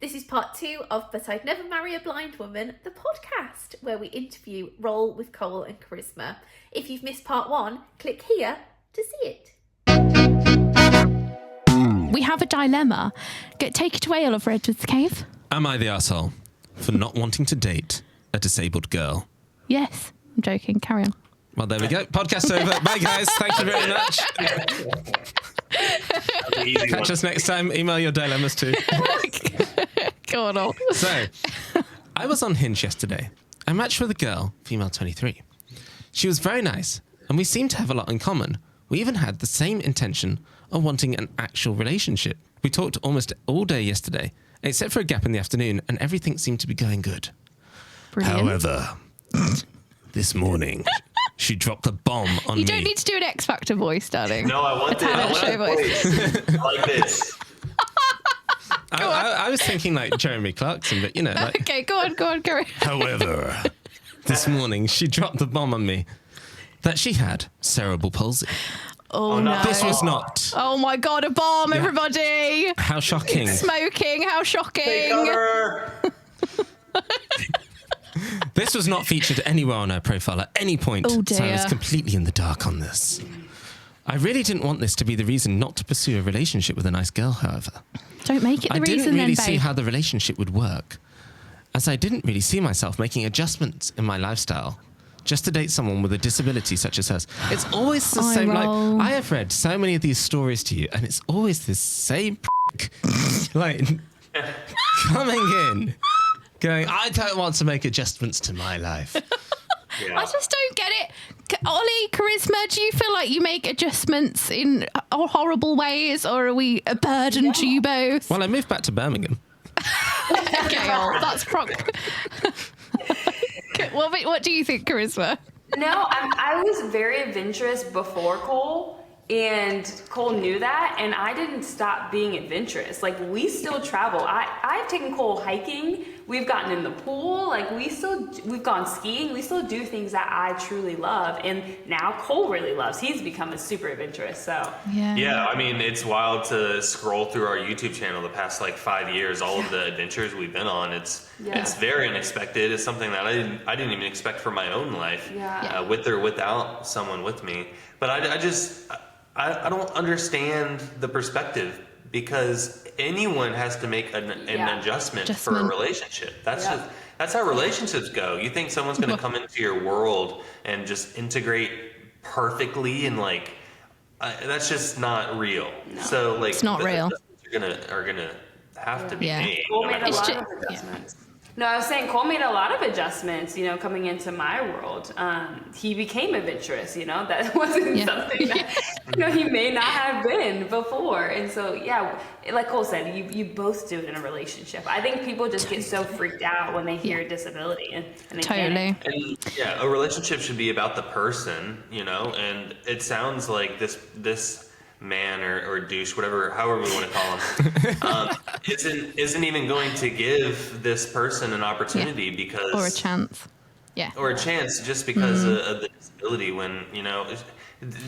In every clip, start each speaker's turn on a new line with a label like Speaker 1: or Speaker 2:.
Speaker 1: This is part 2 of But I'd Never Marry a Blind Woman, the podcast, where we interview Roll with Cole and Charisma. If you've missed part 1, click here to see it.
Speaker 2: We have a dilemma. Take it away, Ollie Edwards-Cave.
Speaker 3: Am I the arsehole for not wanting to date a disabled girl?
Speaker 2: Yes. I'm joking. Carry on.
Speaker 3: Well, there we go. Podcast over. Bye, guys. Thank you very much. Catch us next time. Email your dilemmas too.
Speaker 2: Go on, Ollie.
Speaker 3: So, I was on Hinge yesterday. I matched with a girl, female 23. She was very nice, and we seemed to have a lot in common. We even had the same intention of wanting an actual relationship. We talked almost all day yesterday, except for a gap in the afternoon, and everything seemed to be going good.
Speaker 2: Brilliant.
Speaker 3: However, this morning, she dropped a bomb on me.
Speaker 2: You don't need to do an X Factor voice, darling.
Speaker 4: No, I want
Speaker 2: talent voice.
Speaker 4: like this.
Speaker 3: I was thinking like Jeremy Clarkson, but you know. Like,
Speaker 2: Okay, go on, carry on.
Speaker 3: however, this morning, she dropped the bomb on me that she had cerebral palsy.
Speaker 2: Oh, no.
Speaker 3: This was not.
Speaker 2: Oh, my God, a bomb, everybody.
Speaker 3: How shocking.
Speaker 2: Smoking, how shocking.
Speaker 3: This was not featured anywhere on her profile at any point,
Speaker 2: Oh, dear.
Speaker 3: so I was completely in the dark on this. I really didn't want this to be the reason not to pursue a relationship with a nice girl, however.
Speaker 2: Don't make it the
Speaker 3: I
Speaker 2: reason
Speaker 3: didn't really
Speaker 2: then,
Speaker 3: see
Speaker 2: babe.
Speaker 3: how the relationship would work, as I didn't really see myself making adjustments in my lifestyle just to date someone with a disability such as hers. It's always the
Speaker 2: I
Speaker 3: same.
Speaker 2: roll.
Speaker 3: Like, I have read so many of these stories to you, and it's always this same like coming in, going, I don't want to make adjustments to my life.
Speaker 4: Yeah.
Speaker 2: I just don't get it. Ollie, Charisma, do you feel like you make adjustments in horrible ways, or are we a burden to you both?
Speaker 3: Well, I moved back to Birmingham.
Speaker 2: Okay, that's what do you think, Charisma?
Speaker 5: No, I was very adventurous before Cole, and Cole knew that, and I didn't stop being adventurous. Like, we still travel. I've taken Cole hiking. We've gotten in the pool. Like, we've gone skiing. We still do things that I truly love, and now Cole really loves. He's become a super adventurous. So
Speaker 4: Yeah, I mean, it's wild to scroll through our YouTube channel the past like 5 years. All of the adventures we've been on. It's very unexpected. It's something that I didn't even expect for my own life. With or without someone with me. But I don't understand the perspective, because anyone has to make an adjustment for a relationship. That's how relationships go. You think someone's going to come into your world and just integrate perfectly, and like that's just not real. No. So like,
Speaker 2: it's not real.
Speaker 4: Are gonna have to be made.
Speaker 5: Cole made a lot of adjustments. No, I was saying Cole made a lot of adjustments, coming into my world. He became adventurous, that wasn't something that, he may not have been before. And so, like Cole said, you both do it in a relationship. I think people just get so freaked out when they hear disability. And they
Speaker 2: Totally.
Speaker 4: And a relationship should be about the person, and it sounds like this man or douche, however we want to call him, isn't even going to give this person an opportunity because,
Speaker 2: or a chance,
Speaker 4: just because of the disability. When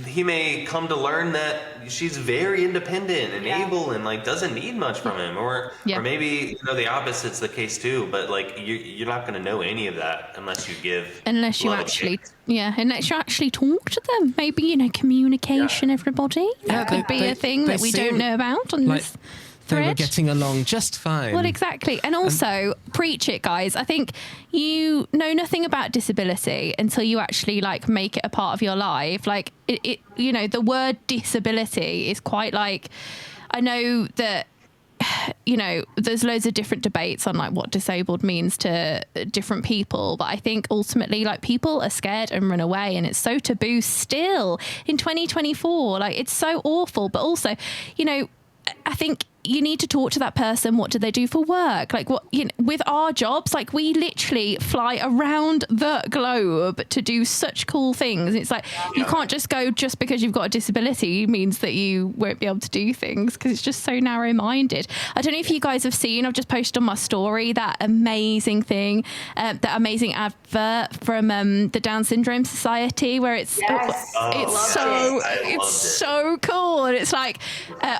Speaker 4: he may come to learn that she's very independent and able and like doesn't need much from him, or maybe the opposite's the case too. But like you're not going to know any of that unless you
Speaker 2: unless you actually talk to them. Maybe communication. Everybody that could be a thing that we don't know about on this
Speaker 3: They
Speaker 2: thread.
Speaker 3: were getting along just fine.
Speaker 2: Well, exactly. And also, preach it, guys. I think you know nothing about disability until you actually make it a part of your life. Like it the word disability is quite like, I know that, there's loads of different debates on what disabled means to different people. But I think ultimately people are scared and run away, and it's so taboo still in 2024. It's so awful. But also, I think you need to talk to that person. What do they do for work? With our jobs, we literally fly around the globe to do such cool things. It's you can't just go just because you've got a disability means that you won't be able to do things, because it's just so narrow-minded. I don't know if you guys have seen, I've just posted on my story that amazing thing, that amazing advert from the Down Syndrome Society, where it's so cool. And it's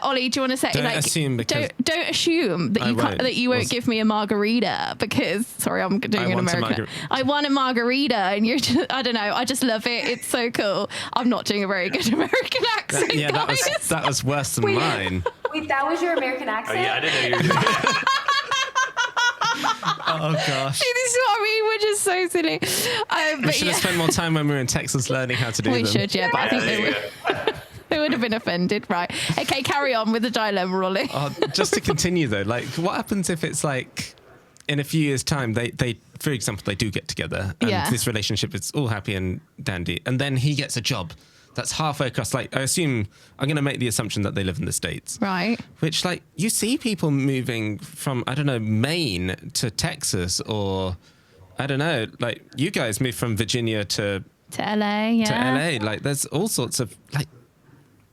Speaker 2: Ollie, do you want to say?
Speaker 3: Don't assume assume because
Speaker 2: don't assume that you won't give me a margarita because sorry, I'm doing an American. I want a margarita, and you're just, I don't know. I just love it. It's so cool. I'm not doing a very good American accent.
Speaker 3: That was worse than mine.
Speaker 5: Wait, that was your American accent?
Speaker 4: Oh, yeah, I didn't know you were doing that.
Speaker 3: Oh gosh.
Speaker 2: See, this is what I mean. We're just so silly.
Speaker 3: We should have spent more time when we were in Texas learning how to do them.
Speaker 2: We should, yeah, but I think they would have been offended, right? Okay, carry on with the dilemma, Ollie.
Speaker 3: Just to continue though, like, what happens if it's like in a few years' time, they for example, they do get together and this relationship is all happy and dandy, and then he gets a job that's halfway across. Like, I assume, I'm going to make the assumption that they live in the States.
Speaker 2: Right.
Speaker 3: Which, like, you see people moving from, I don't know, Maine to Texas, or, I don't know, like, you guys moved from Virginia to
Speaker 2: LA, yeah.
Speaker 3: To LA. Like, there's all sorts of, like,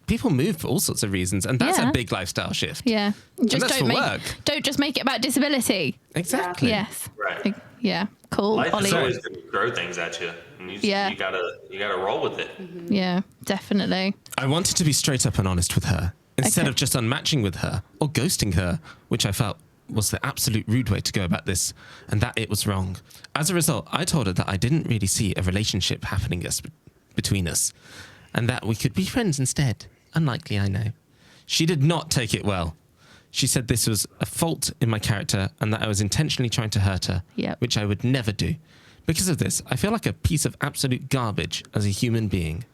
Speaker 3: people move for all sorts of reasons, and that's a big lifestyle shift.
Speaker 2: Yeah.
Speaker 3: Just
Speaker 2: Don't just make it about disability.
Speaker 3: Exactly.
Speaker 2: Yes.
Speaker 4: Right.
Speaker 2: Yeah. Cool.
Speaker 4: Life
Speaker 2: Ollie.
Speaker 4: is always going to throw things at you. And you gotta roll with it.
Speaker 2: Mm-hmm. Yeah, definitely.
Speaker 3: I wanted to be straight up and honest with her instead of just unmatching with her or ghosting her, which I felt was the absolute rude way to go about this, and that it was wrong. As a result, I told her that I didn't really see a relationship happening between us, and that we could be friends instead. Unlikely, I know. She did not take it well. She said this was a fault in my character and that I was intentionally trying to hurt her, which I would never do. Because of this, I feel like a piece of absolute garbage as a human being.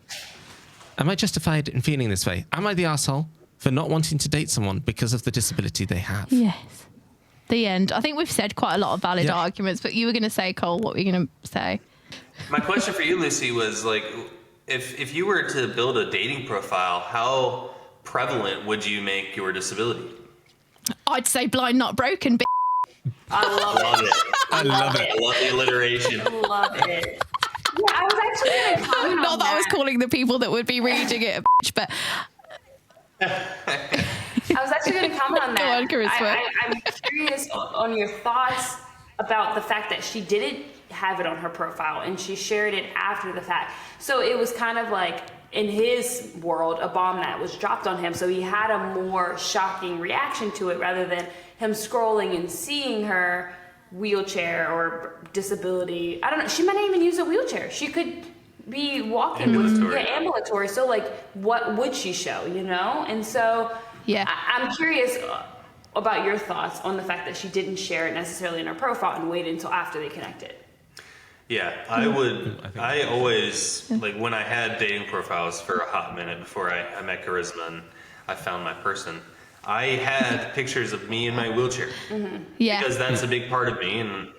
Speaker 3: Am I justified in feeling this way? Am I the arsehole for not wanting to date someone because of the disability they have?
Speaker 2: Yes. The end. I think we've said quite a lot of valid arguments, but you were going to say, Cole, what were you going to say?
Speaker 4: My question for you, Lucy, was like, if you were to build a dating profile, how prevalent would you make your disability?
Speaker 2: I'd say blind, not broken.
Speaker 5: I love it.
Speaker 3: I love it.
Speaker 4: I love the alliteration.
Speaker 5: Love it. Yeah, I was actually going to comment
Speaker 2: Not
Speaker 5: on
Speaker 2: that I was calling the people that would be reading it a bitch, but...
Speaker 5: I was actually going to comment on that.
Speaker 2: Go on, Charisma.
Speaker 5: I'm curious on your thoughts about the fact that she didn't have it on her profile and she shared it after the fact. So it was kind of like, in his world, a bomb that was dropped on him. So he had a more shocking reaction to it rather than him scrolling and seeing her wheelchair or disability. I don't know. She might not even use a wheelchair. She could be walking ambulatory. So like, what would she show, you know? And so I'm curious about your thoughts on the fact that she didn't share it necessarily in her profile and waited until after they connected.
Speaker 4: Yeah, I always, like, when I had dating profiles for a hot minute before I met Charisma and I found my person, I had pictures of me in my wheelchair. Mm-hmm. Yeah. Because that's a big part of me. And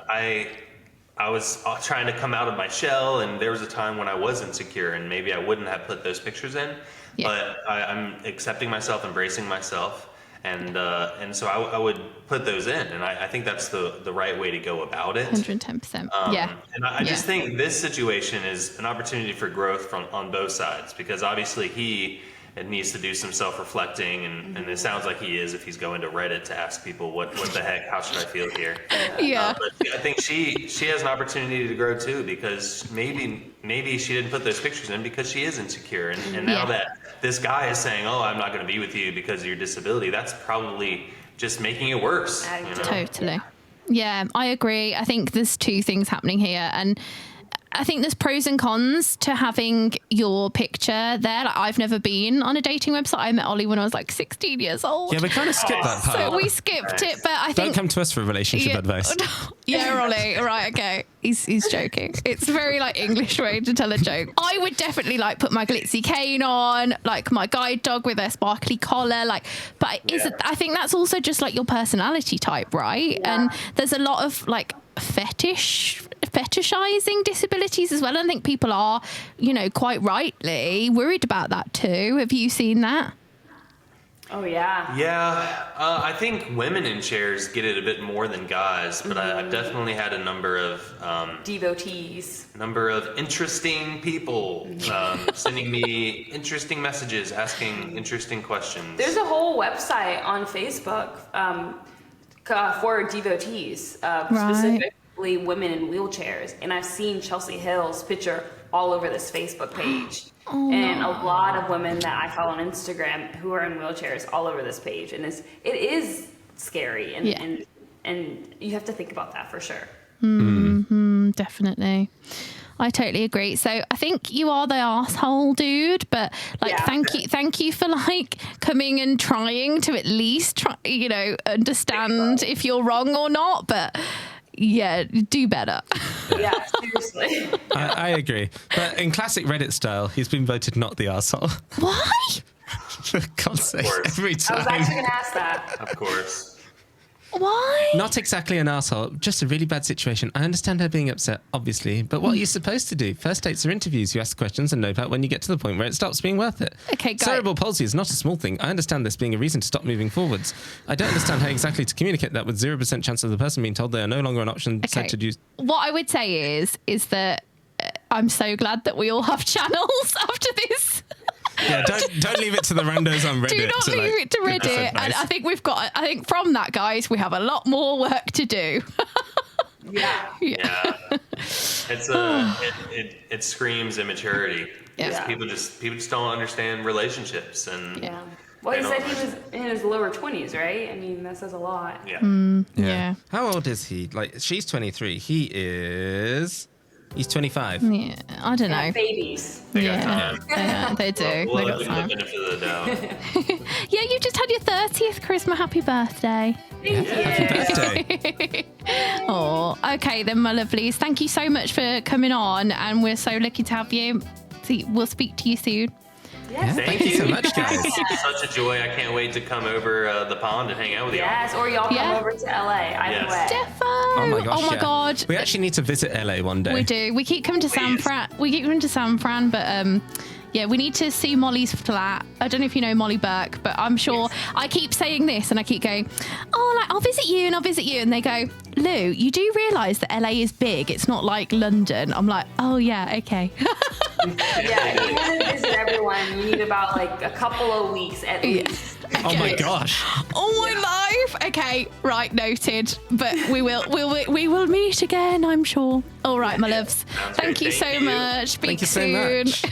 Speaker 4: I was trying to come out of my shell, and there was a time when I was insecure, and maybe I wouldn't have put those pictures in. Yeah. But I'm accepting myself, embracing myself. And so I would put those in, and I think that's the right way to go about it.
Speaker 2: 110%.
Speaker 4: And I just think this situation is an opportunity for growth on both sides, because obviously he needs to do some self-reflecting, and it sounds like he is if he's going to Reddit to ask people what the heck, how should I feel here? But I think she has an opportunity to grow too, because maybe she didn't put those pictures in because she is insecure, and now that this guy is saying, oh, I'm not going to be with you because of your disability, that's probably just making it worse. You know?
Speaker 2: Totally. Yeah, I agree. I think there's two things happening here, and I think there's pros and cons to having your picture there. Like, I've never been on a dating website. I met Ollie when I was like 16 years old.
Speaker 3: Yeah, we kind of skipped that part.
Speaker 2: So we skipped it, but I think...
Speaker 3: Don't come to us for relationship advice.
Speaker 2: Yeah, Ollie. Right, okay. He's joking. It's a very like English way to tell a joke. I would definitely like put my glitzy cane on, like my guide dog with a sparkly collar, like, but I think that's also just like your personality type, right? Yeah. And there's a lot of like fetishizing disabilities as well. I think people are, quite rightly worried about that too. Have you seen that?
Speaker 5: Oh yeah.
Speaker 4: Yeah, I think women in chairs get it a bit more than guys, but I've definitely had a number of
Speaker 5: devotees,
Speaker 4: number of interesting people sending me interesting messages, asking interesting questions.
Speaker 5: There's a whole website on Facebook for devotees, specifically women in wheelchairs, and I've seen Chelsea Hill's picture all over this Facebook page. And a lot of women that I follow on Instagram who are in wheelchairs all over this page. And it is scary. And you have to think about that for sure.
Speaker 2: Definitely. I totally agree. So I think you are the asshole, dude, but like, thank you for like coming and trying to at least try, understand if you're wrong or not, but yeah, do better.
Speaker 5: Yeah, seriously.
Speaker 3: I agree. But in classic Reddit style, he's been voted not the arsehole.
Speaker 2: Why?
Speaker 3: For God's sake, every time.
Speaker 5: I was actually going to ask that.
Speaker 4: Of course.
Speaker 2: Why?
Speaker 3: Not exactly an arsehole, just a really bad situation. I understand her being upset, obviously, but what are you supposed to do? First dates are interviews. You ask questions and note out when you get to the point where it stops being worth it.
Speaker 2: Okay, guys.
Speaker 3: Cerebral palsy is not a small thing. I understand this being a reason to stop moving forwards. I don't understand how exactly to communicate that with 0% chance of the person being told they are no longer an option said to use.
Speaker 2: What I would say is that I'm so glad that we all have channels after this.
Speaker 3: Yeah, don't leave it to the randos on Reddit.
Speaker 2: Do not leave it to Reddit. And I think from that, guys, we have a lot more work to do.
Speaker 5: Yeah.
Speaker 4: It's it screams immaturity.
Speaker 2: Yeah.
Speaker 4: People just don't understand relationships and
Speaker 5: Well, he said he was in his lower 20s, right? I mean, that says a lot.
Speaker 2: Yeah.
Speaker 3: How old is he? Like, she's 23. He's 25.
Speaker 2: Yeah, I don't know.
Speaker 5: Babies.
Speaker 2: Yeah, they do.
Speaker 4: We'll
Speaker 2: They
Speaker 4: give
Speaker 2: got
Speaker 4: them the
Speaker 2: time.
Speaker 4: benefit of the doubt.
Speaker 2: Yeah, you just had your 30th Charisma. Happy birthday.
Speaker 3: Happy birthday.
Speaker 2: Oh, okay then, my lovelies. Thank you so much for coming on, and we're so lucky to have you. We'll speak to you soon.
Speaker 5: Yes.
Speaker 3: Thank you so much, guys.
Speaker 4: It's such a joy. I can't wait to come over the pond and hang out with you.
Speaker 5: Yes, or y'all come over to LA. Either way.
Speaker 2: Defo.
Speaker 3: Oh my god.
Speaker 2: God.
Speaker 3: We actually need to visit LA one day.
Speaker 2: We do. We keep coming to San Fran. But yeah, we need to see Molly's flat. I don't know if you know Molly Burke, but I'm sure I keep saying this and I keep going, I'll visit you and I'll visit you. And they go, Lou, you do realise that LA is big. It's not like London. I'm like, oh yeah, okay.
Speaker 5: Yeah, if you want to visit everyone, you need about like a couple of weeks at least.
Speaker 3: Oh my gosh.
Speaker 2: Oh my life. Okay, right, noted. But we will meet again, I'm sure. All right, my loves. Thank you so much. Speak
Speaker 3: Thank you so
Speaker 2: soon.
Speaker 3: much.